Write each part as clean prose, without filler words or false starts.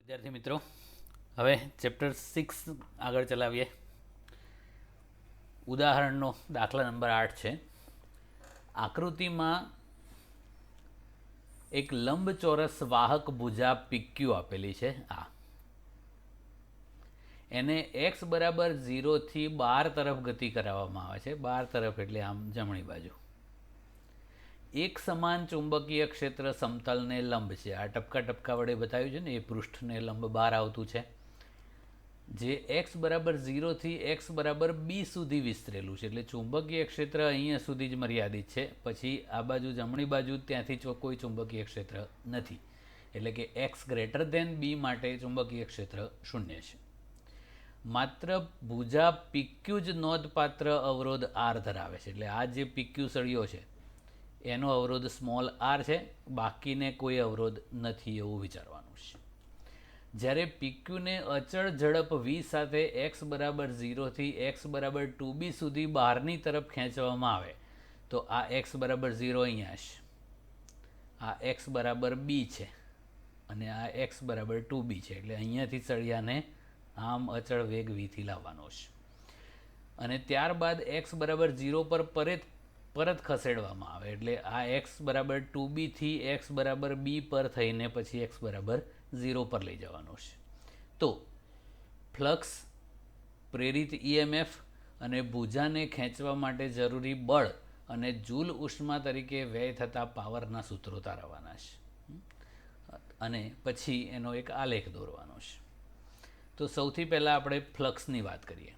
विद्यार्थी मित्रों, હવે ચેપ્ટર 6 આગળ ચલાવીએ. ઉદાહરણનો દાખલા નંબર 8 છે. આકૃતિમાં એક લંબચોરસ વાહક ભુજા PQ આપેલી છે. એને x બરાબર 0 થી 12 તરફ ગતિ કરાવવામાં આવે છે. 12 તરફ એટલે આમ જમણી બાજુ. એક સમાન ચુંબકીય ક્ષેત્ર સમતલને લંબ છે. આ ટપકા ટપકા વડે બતાવ્યું છે ને, એ પૃષ્ઠને લંબ બહાર આવતું છે, જે x બરાબર 0 થી x બરાબર b સુધી વિસ્તરેલું છે. એટલે ચુંબકીય ક્ષેત્ર અહીંયા સુધી જ મર્યાદિત છે. પછી આ બાજુ જમણી બાજુ ત્યાંથી કોઈ ચુંબકીય ક્ષેત્ર નથી. એટલે કે x ગ્રેટર ધેન b માટે ચુંબકીય ક્ષેત્ર 0 છે. માત્ર ભુજા PQ જ નોંધપાત્ર અવરોધ R ધરાવે છે. એટલે આ જે PQ સળિયો છે એનો અવરોધ સ્મોલ r છે, બાકીને કોઈ અવરોધ નથી એવું વિચારવાનું છે. જ્યારે PQને અચળ ઝડપ v સાથે x બરાબર 0 થી x બરાબર 2b સુધી બહારની તરફ ખેંચવામાં આવે તો આ x બરાબર 0 અહીંયા છે, આ x બરાબર b છે અને આ x બરાબર 2b છે. એટલે અહીંયાથી સળિયાને આમ અચળ વેગ v થી લાવવાનો છે અને ત્યારબાદ x બરાબર 0 પર પરત ખસેડવામાં આવે. એટલે આ x બરાબર 2b થી x બરાબર b પર થઈને પછી x બરાબર 0 પર લઈ જવાનો છે. તો ફ્લક્સ, પ્રેરિત EMF અને ભુજાને ખેંચવા માટે જરૂરી બળ અને જૂલ ઉષ્મા તરીકે વ્યય થતા પાવરના સૂત્રો તારવવાના છે અને પછી એનો એક આલેખ દોરવાનો છે. તો સૌથી પહેલાં આપણે ફ્લક્સની વાત કરીએ.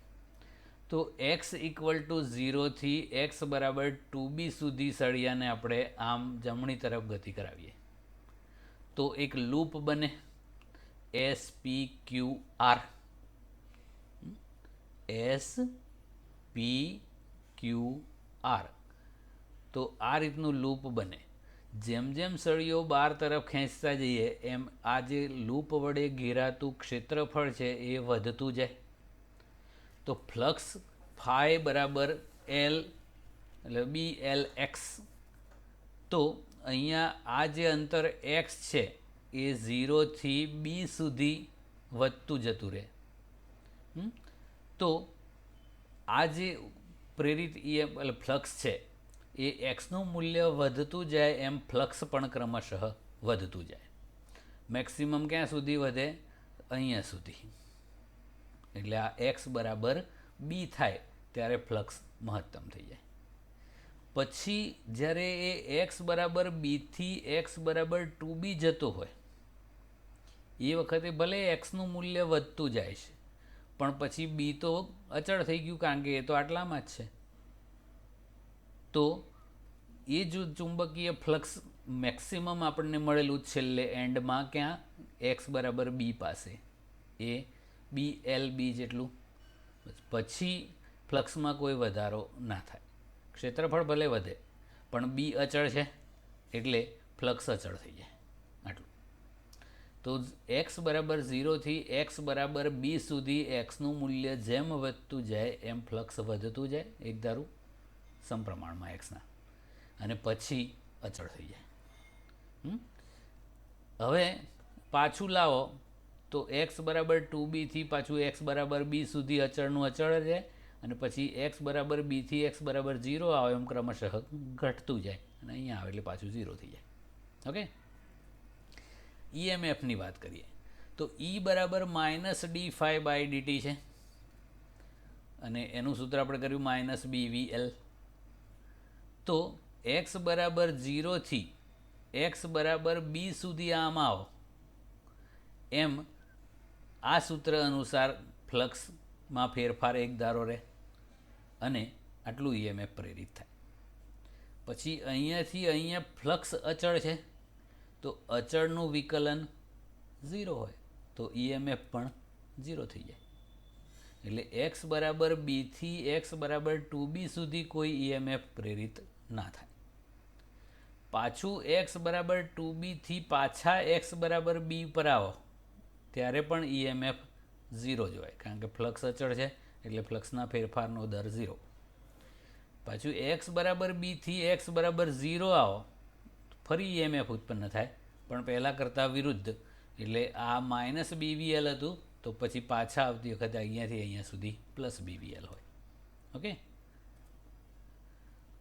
તો x ઇક્વલ ટુ 0 થી x બરાબર 2b સુધી સળિયાને આપણે આમ જમણી તરફ ગતિ કરાવીએ તો એક લૂપ બને SPQR. SPQR. તો આ રીતનું લૂપ બને. જેમ જેમ સળિયો 12 તરફ ખેંચતા જઈએ એમ આ જે લૂપ વડે ઘેરાતું ક્ષેત્રફળ છે એ વધતું જાય. તો ફ્લક્સ ફાઈ બરાબર L એટલે BLX. તો અહીંયા આ જે અંતર x છે એ 0 થી b સુધી વધતું જતું રહે. તો આ જે પ્રેરિત EMF એટલે ફ્લક્સ છે એ એક્સનું મૂલ્ય વધતું જાય એમ ફ્લક્સ પણ ક્રમશઃ વધતું જાય. મેક્સિમમ ક્યાં સુધી વધે? અહીંયા સુધી. એટલે આ x બરાબર b થાય ત્યારે ફ્લક્સ મહત્તમ થઈ જાય. પછી જ્યારે એ x બરાબર b થી x બરાબર 2b જતો હોય એ વખતે ભલે xનું મૂલ્ય વધતું જાય છે પણ પછી b તો અચળ થઈ ગયું, કારણ કે એ તો આટલામાં જ છે. તો એ જ ચુંબકીય ફ્લક્સ મેક્સિમમ આપણને મળેલું છેલ્લે એન્ડમાં ક્યાં? x બરાબર b પાસે, એ BLB જેટલું. પછી ફ્લક્સમાં કોઈ વધારો ના થાય. ક્ષેત્રફળ ભલે વધે પણ b અચળ છે એટલે ફ્લક્સ અચળ થઈ જાય. આટલું. તો x બરાબર 0 થી x બરાબર b સુધી xનું મૂલ્ય જેમ વધતું જાય એમ ફ્લક્સ વધતું જાય એક ધારું સમપ્રમાણમાં xના, અને પછી અચળ થઈ જાય. હવે પાછું લાવો તો x બરાબર 2b થી પાછું x બરાબર b સુધી અચળનું અચળ રહે અને પછી x બરાબર b થી x બરાબર 0 આવે એમ ક્રમશઃ ઘટતું જાય અને અહીંયા આવે એટલે પાછું 0 થઈ જાય. ઓકે. EMFની વાત કરીએ તો E બરાબર -d∅dt છે અને એનું સૂત્ર આપણે કર્યું -BVL. તો x બરાબર 0 થી x બરાબર b સુધી આમ આવો એમ આ સૂત્ર અનુસાર ફ્લક્સમાં ફેરફાર એક ધારો રહે અને આટલું EMF પ્રેરિત થાય. પછી અહીંયાથી અહીંયા ફ્લક્સ અચળ છે તો અચળનું વિકલન 0 હોય તો EMF પણ 0 થઈ જાય. એટલે x બરાબર b થી x બરાબર 2b સુધી કોઈ EMF પ્રેરિત ના થાય. પાછું x બરાબર 2b થી પાછા x બરાબર b પર આવો ત્યારે પણ EMF 0 જ હોય, કારણ કે ફ્લક્સ અચળ છે એટલે ફ્લક્સના ફેરફારનો દર 0. પાછું x બરાબર b થી x બરાબર 0 આવો ફરી EMF ઉત્પન્ન થાય પણ પહેલાં કરતાં વિરુદ્ધ, એટલે આ માઇનસ BVL હતું, તો પછી પાછા આવતી વખતે અહીંયાથી અહીંયા સુધી પ્લસ BVL હોય. ઓકે,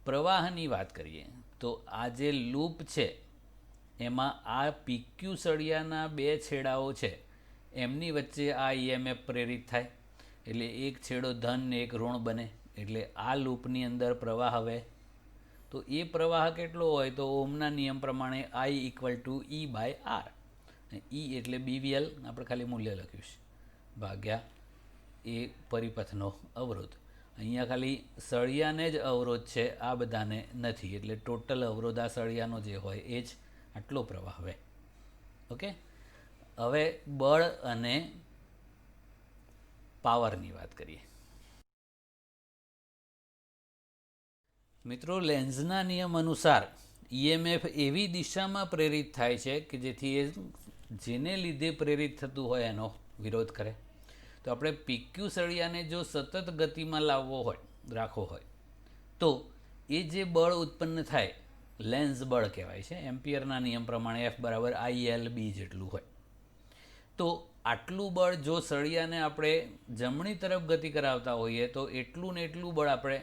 પ્રવાહની વાત કરીએ તો આ જે લૂપ છે એમાં આ PQ સળિયાના બે છેડાઓ છે એમની વચ્ચે આ EMF પ્રેરિત થાય, એટલે એક છેડો ધન ને એક ઋણ બને. એટલે આ લૂપની અંદર પ્રવાહ હવે, તો એ પ્રવાહ કેટલો હોય તો ઓમના નિયમ પ્રમાણે I = E/R. E એટલે BVL, આપણે ખાલી મૂલ્ય લખ્યું છે, ભાગ્યા એ પરિપથનો અવરોધ. અહીંયા ખાલી સળિયાને જ અવરોધ છે, આ બધાને નથી, એટલે ટોટલ અવરોધ આ સળિયાનો જે હોય એ જ આટલો પ્રવાહ હવે. ઓકે, હવે બળ અને પાવરની વાત કરીએ. મિત્રો, લેન્ઝના નિયમ અનુસાર EMF એવી દિશામાં પ્રેરિત થાય છે કે જેથી એ જેને લીધે પ્રેરિત થતું હોય એનો વિરોધ કરે. તો આપણે PQ સળિયાને જો સતત ગતિમાં રાખવો હોય તો એ જે બળ ઉત્પન્ન થાય લેન્ઝ બળ કહેવાય છે. એમ્પિયરના નિયમ પ્રમાણે F = ILB જેટલું હોય. તો આટલું બળ જો સળિયાને આપણે જમણી તરફ ગતિ કરાવતા હોઈએ તો એટલું ને એટલું બળ આપણે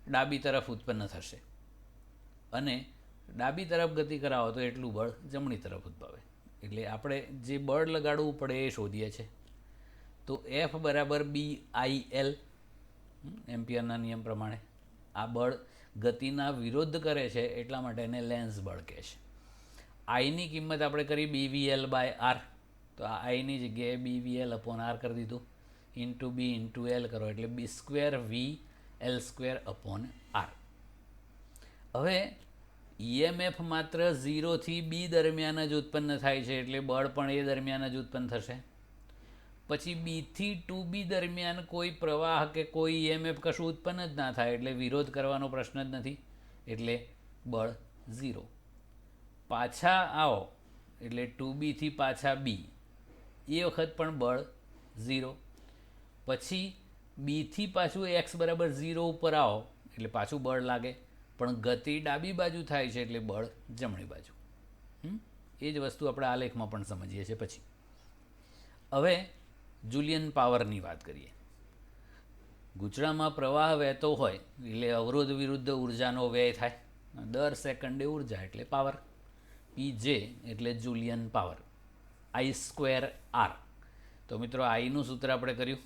ડાબી તરફ ઉત્પન્ન થશે, અને ડાબી તરફ ગતિ કરાવો તો એટલું બળ જમણી તરફ ઉદ્ભવે. એટલે આપણે જે બળ લગાડવું પડે એ શોધીએ છીએ. તો F = BIL, એમ્પિયરના નિયમ પ્રમાણે આ બળ ગતિના વિરોધ કરે છે એટલા માટે એને લેન્ઝ બળ કહે છે. આઈની કિંમત આપણે કરી BVL/R, તો આ આઈની જગ્યાએ BVL/R કરી દીધું, ઇન્ટુ B ઇન્ટુ L કરો એટલે B²VL²/R. હવે EMF માત્ર 0 થી B દરમિયાન જ ઉત્પન્ન થાય છે, એટલે બળ પણ એ દરમિયાન જ ઉત્પન્ન થશે. પછી B થી 2B દરમિયાન કોઈ પ્રવાહ કે કોઈ EMF કશું ઉત્પન્ન જ ના થાય, એટલે વિરોધ કરવાનો પ્રશ્ન જ નથી, એટલે બળ 0. પાછા આવો એટલે 2B થી પાછા B, એ વખત પણ બળ 0. પછી B થી પાછું x = 0 ઉપર આવો એટલે પાછું બળ લાગે, પણ ગતિ ડાબી બાજુ થાય છે એટલે બળ જમણી બાજુ. એ જ વસ્તુ આપણે આલેખમાં પણ સમજીએ છીએ. પછી હવે જુલિયન પાવરની વાત કરીએ. ગૂંચળામાં પ્રવાહ વહેતો હોય એટલે અવરોધ વિરુદ્ધ ઉર્જાનો વ્યય થાય. દર સેકન્ડે ઉર્જા એટલે પાવર. PJ એટલે જુલિયન પાવર, I²R. તો મિત્રો, આઈનું સૂત્ર આપણે કર્યું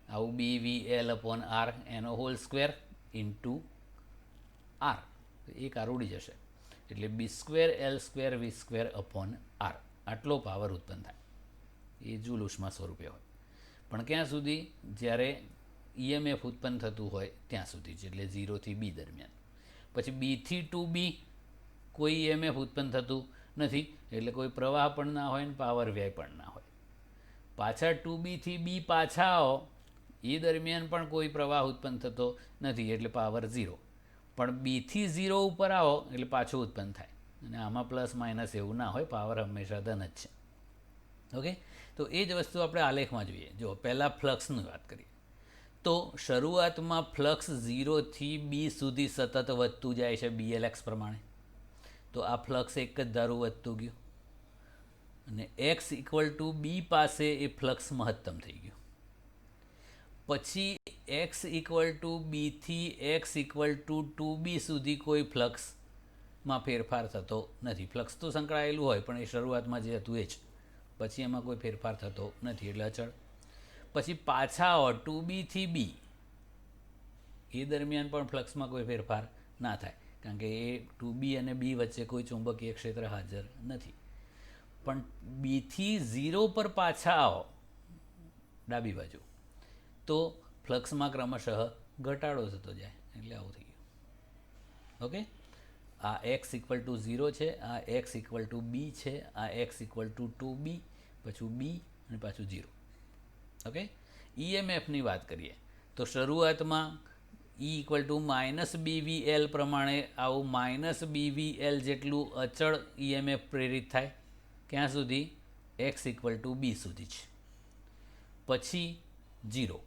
આવું, BVL/R એનો હોલ સ્ક્વેર ઇન્ટુ R, એક R ઉડી જશે એટલે B²L²V²/R. આટલો પાવર ઉત્પન્ન થાય, એ જૂલ ઉષ્મા સ્વરૂપે હોય. પણ ક્યાં સુધી? જ્યારે EMF ઉત્પન્ન થતું હોય ત્યાં સુધી જ, એટલે 0 થી B દરમિયાન. પછી B થી 2B કોઈ EMF ઉત્પન્ન થતું નથી, એટલે કોઈ પ્રવાહ પણ ના હોય ને પાવર વ્યય પણ ના હોય. પાછા 2B થી B પાછા આવો, એ દરમિયાન પણ કોઈ પ્રવાહ ઉત્પન્ન થતો નથી, એટલે પાવર 0. પણ B થી 0 ઉપર આવો એટલે પાછું ઉત્પન્ન થાય, અને આમાં પ્લસ માઇનસ એવું ના હોય, પાવર હંમેશા ધન જ છે. ઓકે, તો એ જ વસ્તુ આપણે આલેખમાં જોઈએ. જો પહેલાં ફ્લક્સની વાત કરીએ તો શરૂઆતમાં ફ્લક્સ 0 થી B સુધી સતત વધતું જાય છે BLX પ્રમાણે. તો આ ફ્લક્સ એક જ ધારું વધતું ગયું, અને x = B પાસે એ ફ્લક્સ મહત્તમ થઈ ગયું. પછી x = B થી x = 2B સુધી કોઈ ફ્લક્સમાં ફેરફાર થતો નથી. ફ્લક્સ તો સંકળાયેલું હોય, પણ એ શરૂઆતમાં જે હતું એ જ, પછી એમાં કોઈ ફેરફાર થતો નથી, એટલે અચળ. પછી પાછા 2B થી B, એ દરમિયાન પણ ફ્લક્સમાં કોઈ ફેરફાર ના થાય, કારણ કે એ 2B અને B વચ્ચે કોઈ ચુંબકીય ક્ષેત્ર હાજર નથી. પણ B થી 0 પર પાછા આવો ડાબી બાજુ, તો ફ્લક્સમાં ક્રમશઃ ઘટાડો થતો જાય, એટલે આવું થઈ ગયું. ઓકે, આ x = 0 છે, આ x = B છે, આ x = 2B, પાછું B અને પાછું 0. ઓકે, EMFની વાત કરીએ તો શરૂઆતમાં E = -BVL પ્રમાણે આવું -BVL જેટલું અચળ EMF પ્રેરિત થાય. ક્યાં સુધી? x = B સુધી જ. પછી 0,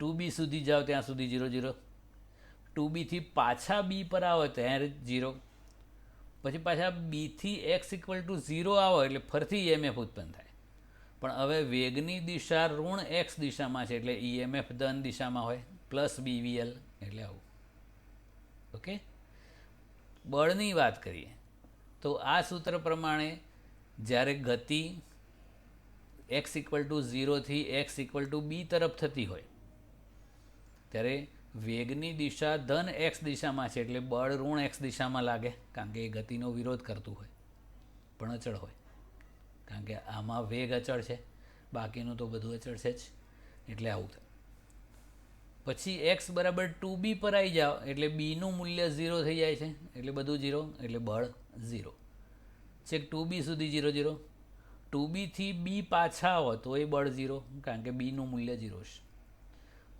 2B સુધી જાઓ ત્યાં સુધી 0 0, 2B થી પાછા B પર આવો ત્યારે 0, પછી પાછા બીથી એક્સ ઇક્વલ ટુ 0 આવો એટલે ફરીથી ઈએમએફ ઉત્પન્ન થાય. પણ હવે વેગની દિશા ઋણ એક્સ દિશામાં છે એટલે ઈએમએફ ધન દિશામાં હોય પ્લસ બીવીએલ એટલે આવું. ઓકે, બળની વાત કરીએ તો આ સૂત્ર પ્રમાણે જ્યારે ગતિ એક્સ ઇક્વલ ટુ 0થી એક્સ ઇક્વલ ટુ બી તરફ થતી હોય ત્યારે વેગની દિશા ધન એક્સ દિશામાં છે એટલે બળ ઋણ એક્સ દિશામાં લાગે, કારણ કે એ ગતિનો વિરોધ કરતું હોય પણ અચળ હોય, કારણ કે આમાં વેગ અચળ છે, બાકીનું તો બધું અચળ છે જ, એટલે આવું થાય. પછી એક્સ બરાબર 2b પર આવી જાઓ એટલે બીનું મૂલ્ય 0 થઈ જાય છે એટલે બધું 0 એટલે બળ 0. છેક 2b સુધી 0 0, 2bથી બી પાછા આવો તો એ બળ 0, કારણ કે બીનું મૂલ્ય 0 છે.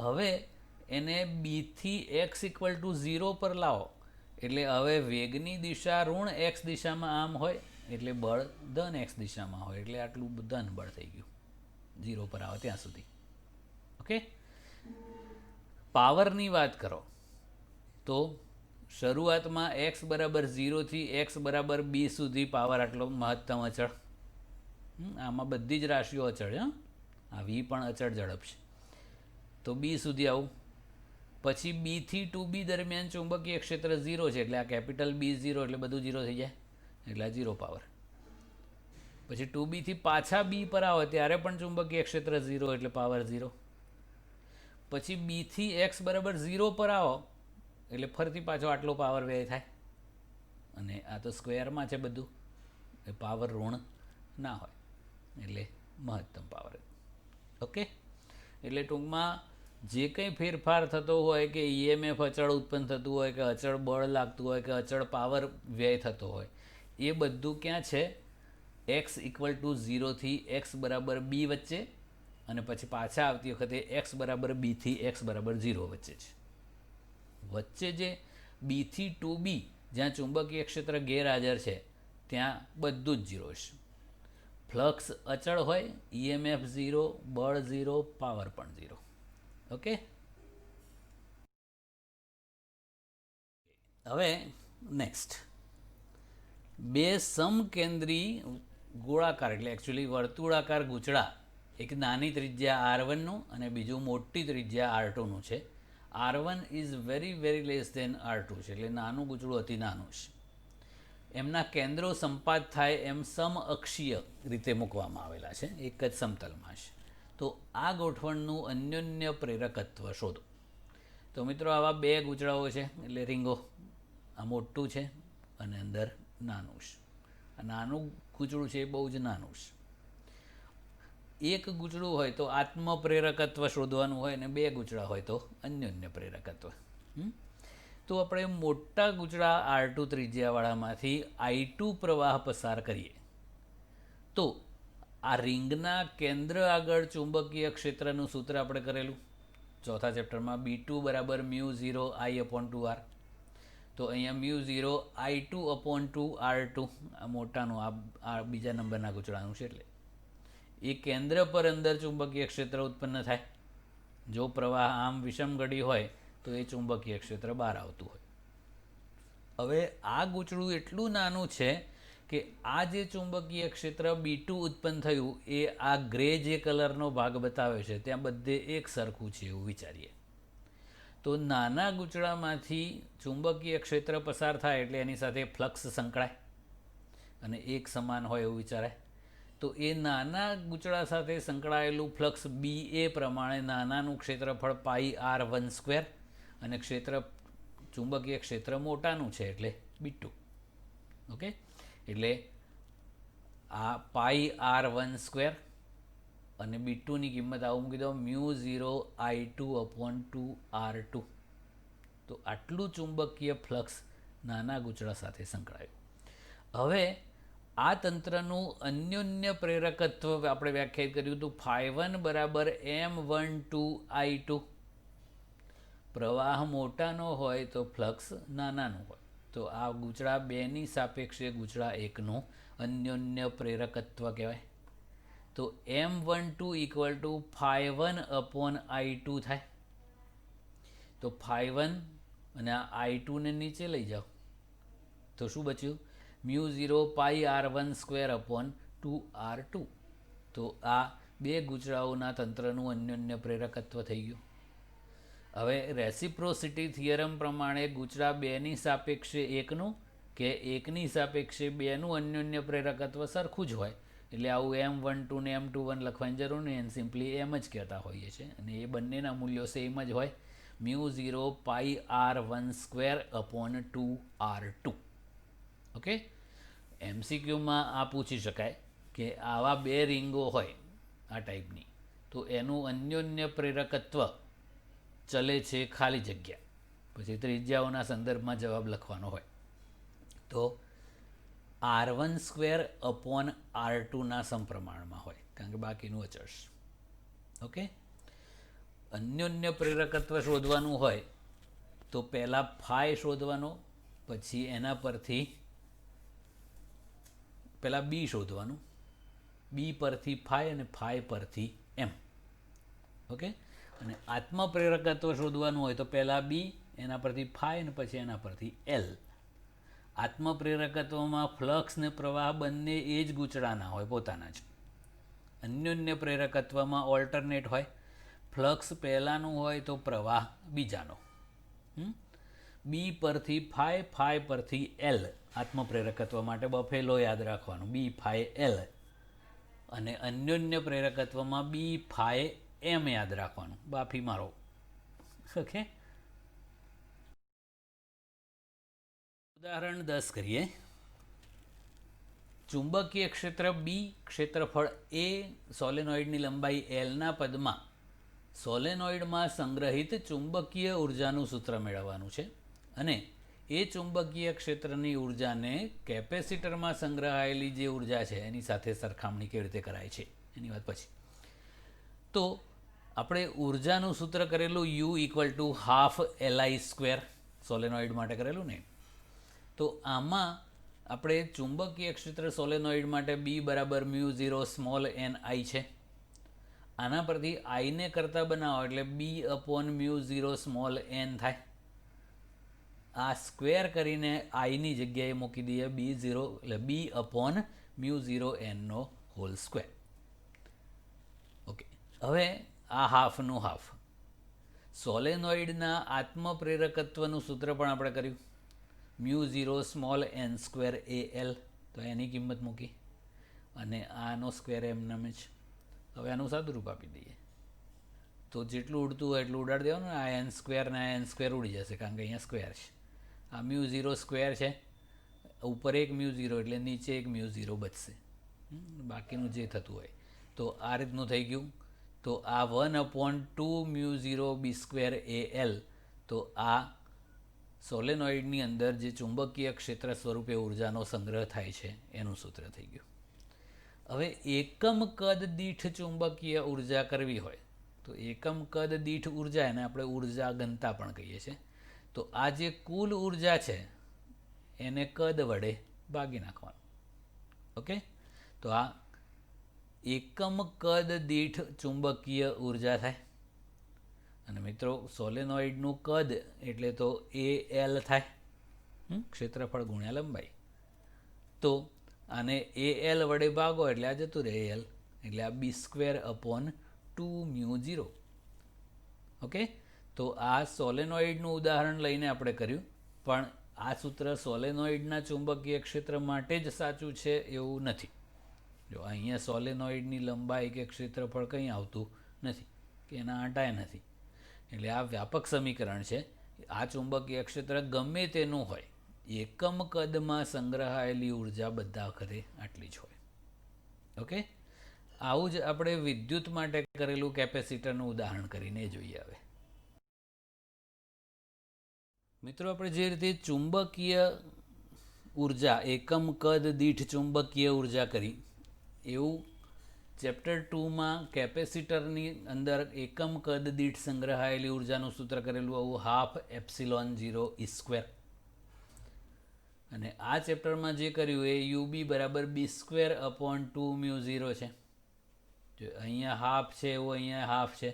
હવે એને બીથી એક્સ ઇક્વલ ટુ 0 પર લાવો એટલે હવે વેગની દિશા ઋણ એક્સ દિશામાં આમ હોય એટલે બળ ધન એક્સ દિશામાં હોય એટલે આટલું ધન બળ થઈ ગયું 0 પર આવે ત્યાં સુધી. ઓકે, પાવરની વાત કરો તો શરૂઆતમાં એક્સ બરાબર 0થી એક્સ બરાબર બી સુધી પાવર આટલો મહત્તમ અચળ. આમાં બધી જ રાશિઓ અચળ છે, આ વી પણ અચળ ઝડપ છે. તો બી સુધી આવું. પછી બીથી 2b દરમિયાન ચુંબકીય ક્ષેત્ર 0 છે એટલે આ કેપિટલ બી 0 એટલે બધું 0 થઈ જાય એટલે આ 0 પાવર. પછી 2bથી પાછા બી પર આવો ત્યારે પણ ચુંબકીય ક્ષેત્ર 0 એટલે પાવર 0. પછી બીથી એક્સ બરાબર 0 પર આવો એટલે ફરીથી પાછો આટલો પાવર વ્યય થાય, અને આ તો સ્ક્વેરમાં છે બધું, એ પાવર ઋણ ના હોય એટલે મહત્તમ પાવર. ઓકે, એટલે ટૂંકમાં જે કંઈ ફેરફાર થતો હોય કે ઈએમએફ અચળ ઉત્પન્ન થતું હોય કે અચળ બળ લાગતું હોય કે અચળ પાવર વ્યય થતો હોય એ બધું ક્યાં છે? એક્સ ઇક્વલ ટુ 0થી એક્સ બરાબર બી વચ્ચે, અને પછી પાછા આવતી વખતે એક્સ બરાબર બીથી એક્સ બરાબર 0 વચ્ચે છે. વચ્ચે જે બીથી 2b જ્યાં ચુંબકીય ક્ષેત્ર ગેરહાજર છે ત્યાં બધું જ 0 છે. ફ્લક્સ અચળ હોય, ઈએમએફ 0, બળ 0, પાવર પણ 0. ઓકે, હવે નેક્સ્ટ, બે સમકેન્દ્રી ગોળાકાર એટલે એકચ્યુઅલી વર્તુળાકાર ગૂંચળા, એક નાની ત્રિજ્યા R1નું અને બીજું મોટી ત્રિજ્યા R2નું છે. R1 is very less than R2 છે એટલે નાનું ગૂંચળું અતિ નાનું છે. એમના કેન્દ્રો સંપાત થાય એમ સમઅક્ષીય રીતે મૂકવામાં આવેલા છે, એક જ સમતલમાં છે. તો આ ગોઠવણનું અન્યોન્ય પ્રેરકત્વ શોધો. તો મિત્રો આવા બે ગૂંચળાઓ છે એટલે રીંગો, આ મોટું છે અને અંદર નાનું છે. આ નાનું ગૂંચળું છે એ બહુ જ નાનું છે. એક ગૂંચળું હોય તો આત્મપ્રેરકત્વ શોધવાનું હોય અને બે ગૂંચળા હોય તો અન્યોન્ય પ્રેરકત્વ. તો આપણે મોટા ગૂંચળા R2 ત્રિજ્યાવાળામાંથી I2 પ્રવાહ પસાર કરીએ તો આ રિંગના કેન્દ્ર આગળ ચુંબકીય ક્ષેત્રનું સૂત્ર આપણે કરેલું ચોથા ચેપ્ટરમાં, B2 બરાબર μ0 I/2R. તો અહીંયા μ0 I2/2 R2, આ મોટાનું આ બીજા નંબરના ગૂંચળાનું છે એટલે એ કેન્દ્ર પર અંદર ચુંબકીય ક્ષેત્ર ઉત્પન્ન થાય. જો પ્રવાહ આમ વિષમગડી હોય તો એ ચુંબકીય ક્ષેત્ર બહાર આવતું હોય. હવે આ ગૂંચળું એટલું નાનું છે કે આ જે ચુંબકીય ક્ષેત્ર B2 ઉત્પન્ન થયું એ આ ગ્રે જે કલરનો ભાગ બતાવે છે ત્યાં બધે એક સરખું છે એવું વિચારીએ. તો નાના ગૂંચળામાંથી ચુંબકીય ક્ષેત્ર પસાર થાય એટલે એની સાથે ફ્લક્સ સંકળાય અને એક સમાન હોય એવું વિચારાય. તો એ નાના ગૂંચળા સાથે સંકળાયેલું ફ્લક્સ બી એ પ્રમાણે નાનાનું ક્ષેત્રફળ πr1² અને ચુંબકીય ક્ષેત્ર મોટાનું છે એટલે B2. ઓકે, એટલે આ πr1² અને B2ની કિંમત આવું મૂકી દો μ0 I2/2 R2. તો આટલું ચુંબકીય ફ્લક્સ નાના ગૂંચળા સાથે સંકળાયું. હવે આ તંત્રનું અન્યોન્ય પ્રેરકત્વ આપણે વ્યાખ્યાયિત કર્યું હતું φ1 બરાબર m12 I2. પ્રવાહ મોટાનો હોય તો ફ્લક્સ નાનાનું હોય. તો આ ગૂંચળા 2ની સાપેક્ષે ગૂંચળા 1નું અન્યોન્ય પ્રેરકત્વ કહેવાય. તો m12 = φ1/I2 થાય. તો φ1 અને આ I2 ને નીચે લઈ જાઓ તો શું બચ્યું? μ0πr1 2r2. તો આ બે ગૂંચળાઓના તંત્રનું અન્યોન્ય પ્રેરકત્વ થઈ ગયું. હવે રેસિપ્રોસિટી થિયરમ પ્રમાણે ગૂંચળા બેની સાપેક્ષે એકનું કે એકની સાપેક્ષે બેનું અન્યોન્ય પ્રેરકત્વ સરખું જ હોય, એટલે આવું M12 ને M21 લખવાની જરૂર નહીં, એને સિમ્પલી એમ જ કહેતા હોઈએ છીએ. અને એ બંનેના મૂલ્યો સેમ જ હોય, μ0πr1/2 2r2. ઓકે, MCQમાં આ પૂછી શકાય કે આવા બે રીંગો હોય આ ટાઈપની, તો એનું અન્યોન્ય પ્રેરકત્વ ચલે છે ખાલી જગ્યા, પછી ત્રિજ્યાઓના સંદર્ભમાં જવાબ લખવાનો હોય. તો r1/2/r2 ના સમપ્રમાણમાં હોય, કારણ કે બાકીનું અચળ. ઓકે, અન્યોન્ય પ્રેરકત્વ શોધવાનું હોય તો પહેલાં ફાઈ શોધવાનો, પછી એના પરથી પહેલાં બી શોધવાનું, બી પરથી ફાઈ અને ફાઈ પરથી એમ. ઓકે, અને આત્મપ્રેરકત્વ શોધવાનું હોય તો પહેલાં બી, એના પરથી ફાઈ અને પછી એના પરથી એલ. આત્મપ્રેરકત્વમાં ફ્લક્સ ને પ્રવાહ બંને એ જ ગૂંચળાના હોય, પોતાના જ. અન્યોન્ય પ્રેરકત્વમાં ઓલ્ટરનેટ હોય, ફ્લક્સ પહેલાંનું હોય તો પ્રવાહ બીજાનો. બી પરથી ફાઈ, ફાઈ પરથી એલ. આત્મપ્રેરકત્વ માટે બફેલો યાદ રાખવાનું, બી ફાઈ એલ. અને અન્યોન્ય પ્રેરકત્વમાં બી ફાઈ એમ યાદ રાખવાનું, બાફી મારો. ઓકે, ઉદાહરણ 10 કરીએ. ચુંબકીય ક્ષેત્ર બી, ક્ષેત્રફળ એ, સોલેનોઇડની લંબાઈ એલના પદમાં સોલેનોઇડમાં સંગ્રહિત ચુંબકીય ઉર્જાનું સૂત્ર મેળવવાનું છે. અને એ ચુંબકીય ક્ષેત્રની ઉર્જાને કેપેસિટરમાં સંગ્રહાયેલી જે ઉર્જા છે એની સાથે સરખામણી કેવી રીતે કરાય છે એની વાત પછી. તો આપણે ઉર્જાનું સૂત્ર કરેલું U = ½ Li², સોલેનોઇડ માટે કરેલું ને. તો આમાં આપણે ચુંબકીય ક્ષેત્ર સોલેનોઇડ માટે B = μ0n I છે. આના પરથી આઈને કરતાં બનાવો એટલે B/μ0n થાય. આ સ્ક્વેર કરીને આઈની જગ્યાએ મૂકી દઈએ B0, એટલે B/μ0n². ઓકે, હવે આ હાફનું હાફ. સોલેનોઇડના આત્મપ્રેરકત્વનું સૂત્ર પણ આપણે કર્યું, μ0n²Al. તો એની કિંમત મૂકી અને આનો સ્ક્વેર એમનામ જ. હવે આનું સાદુરૂપ આપી દઈએ તો જેટલું ઉડતું હોય એટલું ઉડાડી દેવાનું. આ n² ને આ n² ઉડી જશે, કારણ કે અહીંયા સ્ક્વેર છે. આ μ0² છે, ઉપર એક μ0 એટલે નીચે એક μ0 બચશે, બાકીનું જે થતું હોય. તો આ રીતનું થઈ ગયું. તો આ 1/2 μ0b²Al. તો આ સોલેનોઇડની અંદર જે ચુંબકીય ક્ષેત્ર સ્વરૂપે ઉર્જાનો સંગ્રહ થાય છે એનું સૂત્ર થઈ ગયું. હવે એકમ કદ દીઠ ચુંબકીય ઉર્જા કરવી હોય તો એકમ કદ દીઠ ઉર્જા, એને આપણે ઉર્જા ઘનતા પણ કહીએ છીએ. તો આ જે કુલ ઉર્જા છે એને કદ વડે ભાગી નાખવાનું. ઓકે, તો આ એકમ કદ દીઠ ચુંબકીય ઉર્જા થાય. અને મિત્રો, સોલેનોઇડનું કદ એટલે તો Al થાય, ક્ષેત્રફળ ગુણ્યા લંબાઈ. તો આને Al વડે ભાગો એટલે આ જતું રહે Al, એટલે આ B²/2 μ0. ઓકે, તો આ સોલેનોઇડનું ઉદાહરણ લઈને આપણે કર્યું, પણ આ સૂત્ર સોલેનોઇડના ચુંબકીય ક્ષેત્ર માટે જ સાચું છે એવું નથી. જો અહીંયા સોલેનોઇડની લંબાઈ કે ક્ષેત્રફળ કંઈ આવતું નથી, કે એના આંટાય નથી. એટલે આ વ્યાપક સમીકરણ છે. આ ચુંબકીય ક્ષેત્ર ગમે તેનું હોય, એકમ કદમાં સંગ્રહાયેલી ઉર્જા બધા વખતે આટલી જ હોય. ઓકે, આવું જ આપણે વિદ્યુત માટે કરેલું કેપેસિટરનું ઉદાહરણ કરીને જોઈએ. હવે મિત્રો, આપણે જે રીતે ચુંબકીય ઉર્જા, એકમ કદ દીઠ ચુંબકીય ઉર્જા કરી, એવું ચેપ્ટર 2માં કેપેસિટરની અંદર એકમ કદ દીઠ સંગ્રહાયેલી ઉર્જાનું સૂત્ર કરેલું, આવું ½ε0E². અને આ ચેપ્ટરમાં જે કર્યું એ UB = B²/2 μ0 છે. જો અહીંયા હાફ છે એવું અહીંયા હાફ છે,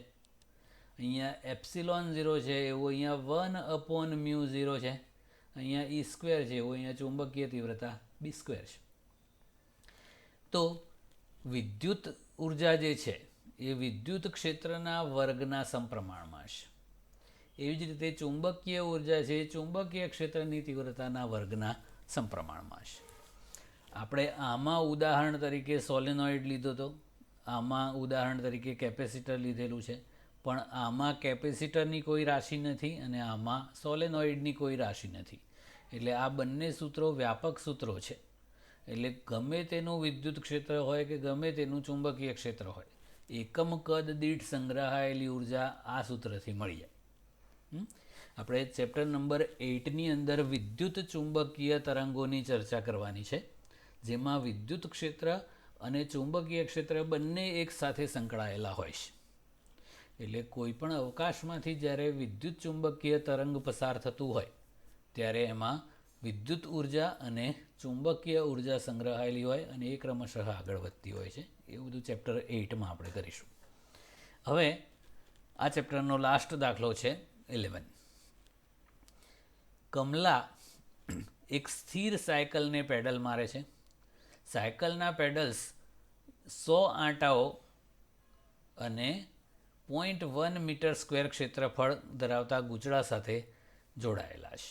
અહીંયા ε0 છે એવું અહીંયા 1/μ0 છે, અહીંયા E² છે એવું અહીંયા ચુંબકીય તીવ્રતા બી સ્ક્વેર છે. તો વિદ્યુત ઉર્જા જે છે એ વિદ્યુત ક્ષેત્રના વર્ગના સમપ્રમાણમાં છે. એવી જ રીતે ચુંબકીય ઉર્જા છે એ ચુંબકીય ક્ષેત્રની તીવ્રતાના વર્ગના સમપ્રમાણમાં છે. આપણે આમાં ઉદાહરણ તરીકે સોલેનોઇડ લીધો હતો, આમાં ઉદાહરણ તરીકે કેપેસિટર લીધેલું છે, પણ આમાં કેપેસિટરની કોઈ રાશિ નથી અને આમાં સોલેનોઇડની કોઈ રાશિ નથી. એટલે આ બંને સૂત્રો વ્યાપક સૂત્રો છે. એટલે ગમે તેનું વિદ્યુત ક્ષેત્ર હોય કે ગમે તેનું ચુંબકીય ક્ષેત્ર હોય, એકમ કદ દીઠ સંગ્રહાયેલી ઉર્જા આ સૂત્રથી મળી જાય. આપણે ચેપ્ટર નંબર 8ની અંદર વિદ્યુત ચુંબકીય તરંગોની ચર્ચા કરવાની છે, જેમાં વિદ્યુત ક્ષેત્ર અને ચુંબકીય ક્ષેત્ર બંને એક સાથે સંકળાયેલા હોય છે. એટલે કોઈ પણ અવકાશમાંથી જ્યારે વિદ્યુત ચુંબકીય તરંગ પસાર થતું હોય ત્યારે એમાં વિદ્યુત ઉર્જા અને ચુંબકીય ઉર્જા સંગ્રહાયેલી હોય અને એ ક્રમશઃ આગળ વધતી હોય છે. એ બધું ચેપ્ટર 8માં આપણે કરીશું. હવે આ ચેપ્ટરનો લાસ્ટ દાખલો છે 11. કમલા એક સ્થિર સાયકલને પેડલ મારે છે. સાયકલના પેડલ્સ 100 આંટાઓ અને 0.1 મીટર સ્ક્વેર ક્ષેત્રફળ ધરાવતા ગૂંચળા સાથે જોડાયેલા છે.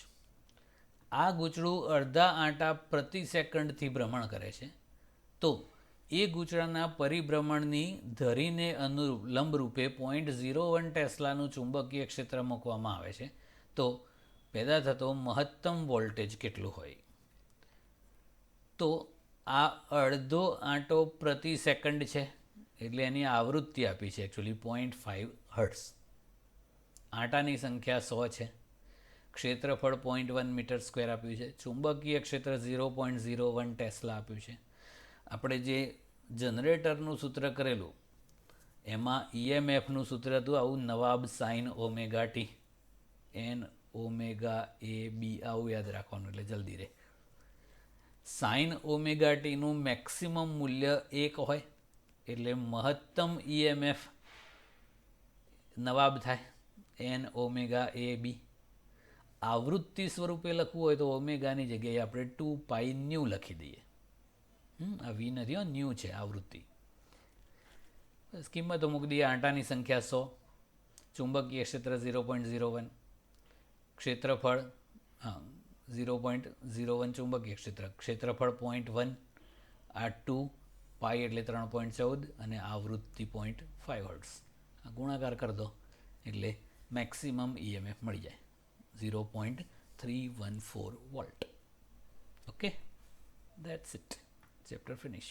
આ ગૂંચળું અડધા આંટા પ્રતિ સેકન્ડથી ભ્રમણ કરે છે. તો એ ગૂંચળાના પરિભ્રમણની ધરીને અનુરૂપ લંબરૂપે 0.01 ટેસ્લાનું ચુંબકીય ક્ષેત્ર મૂકવામાં આવે છે. તો પેદા થતો મહત્તમ વોલ્ટેજ કેટલું હોય? તો આ અડધો આંટો પ્રતિ સેકન્ડ છે, એટલે એની આવૃત્તિ આપી છે એકચ્યુઅલી 0.5 હર્ટ્ઝ. આંટાની સંખ્યા 100 છે. ક્ષેત્રફળ 0.1 મીટર સ્ક્વેર આપ્યું છે. ચુંબકીય ક્ષેત્ર 0.01 ટેસ્લા આપ્યું છે. આપણે જે જનરેટરનું સૂત્ર કરેલું એમાં EMFનું સૂત્ર હતું આવું, નવાબ sine omega T, N omega A B, આવું યાદ રાખવાનું એટલે જલ્દી રહે. સાઇન ઓમેગા ટીનું મેક્સિમમ મૂલ્ય 1 હોય એટલે મહત્તમ EMF નવાબ થાય, એન ઓમેગા એ બી. આવૃત્તિ સ્વરૂપે લખવું હોય તો ઓમેગાની જગ્યાએ આપણે 2 ન્યૂ લખી દઈએ. આ વી નથી હો, ન્યૂ છે આવૃત્તિ. બસ કિંમતો મૂકી દઈએ. આંટાની સંખ્યા 100, ચુંબકીય ક્ષેત્ર 0.01, ક્ષેત્રફળ 0.01 ચુંબકીય ક્ષેત્રફળ 0.1, આ 2 પાઈ એટલે 3.14 અને આવૃત્તિ 0.5 હર્ટ્ઝ. આ ગુણાકાર કરી દો એટલે મેક્સિમમ EMF મળી જાય 0.314 volt. Okay, that's it. Chapter finish.